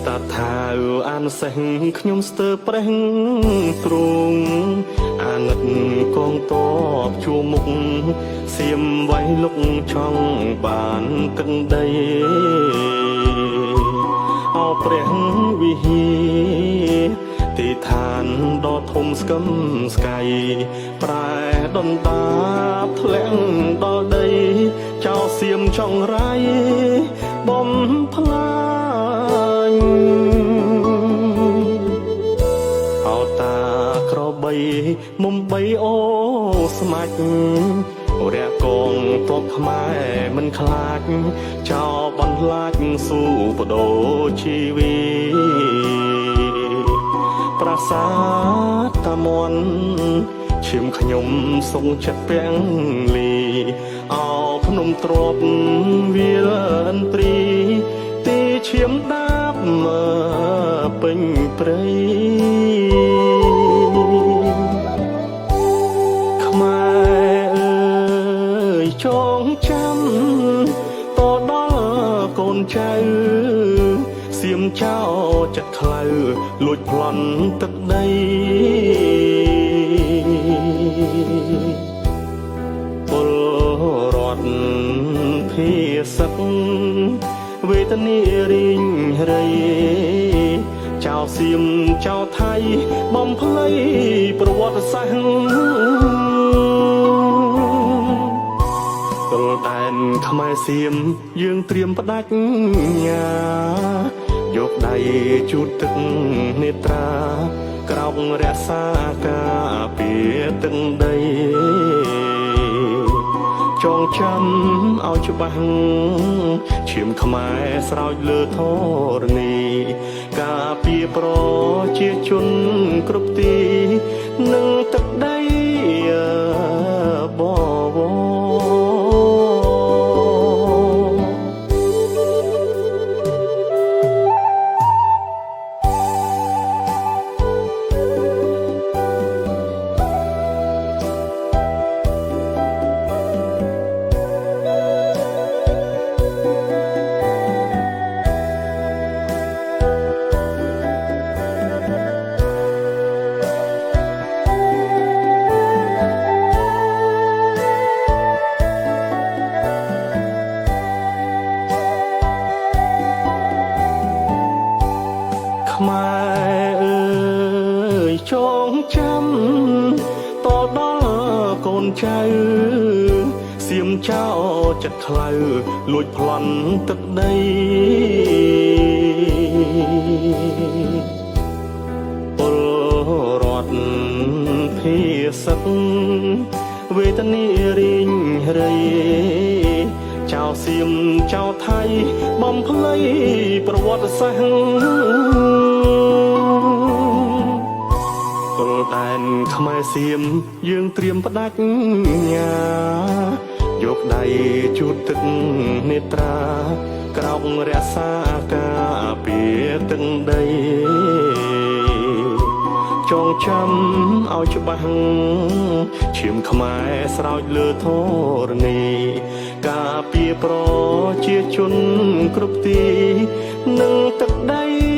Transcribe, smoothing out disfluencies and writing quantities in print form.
តាថាអានសេះខ្ញុំស្ទើរប្រេះទ្រង់អាណិតកងតបជួមុខសៀមໄວលុកឆောင်းបានទឹកដីអោព្រះវិហារទីឋានដ៏ធំស្កឹមស្កៃប្រែដុនដាបធ្លាក់ដល់ដីចោលសៀមចង្រៃបំផ្លាញអោតាក្របីមុំបីអូស្មាច់រះកងទ័ពខ្មែរមិនខ្លាចចោលបន្លាចស៊ូបដូរជីវីប្រាសាទតាមន់ឈាមខ្ញុំសុងចិត្តពាំងលីអោភ្នំទ្របវាលឥន្ទ្រីទីឈាមដាបពេញព្រៃខ្មែរអើយចងចាំតដល់កូនចៅសៀមចោចិត្តខ្លៅលួចប្លន់ទឹកដីពលរដ្ឋភាសឹកវេទនារីងរៃចៅសៀមចៅថៃបំភ្លៃប្រវត្តិសាស្ត្រទល់តែនខ្មែរសៀមយើងត្រៀមផ្ដាច់ញាយកដៃជូតទឹកនេត្រាក្រោករក្សាការពារទឹកដីចងចាំឲ្យច្បាស់ឈាមខ្មែរស្រោចលើធរណីការពារប្រជាជនគ្រប់ទីនិងទឹកដីបវរខ្មែរអើយចងចាំតដល់កូនចៅសៀមចោចិត្តខ្លៅលួចប្លន់ទឹកដីពលរដ្ឋភាសឹកវេទនារីងរៃចៅសៀមចៅថៃបំភ្លៃប្រវត្តិសាស្ត្រទល់តែនខ្មែរសៀមយើងត្រៀមផ្ដាច់ញាយកដៃជូតទឹកនេត្រាក្រោករក្សាការពារទឹកដីចងចាំឲ្យច្បាស់ឈាមខ្មែរស្រោចលើធរណីការពារប្រជាជនគ្រប់ទីនិងទឹកដី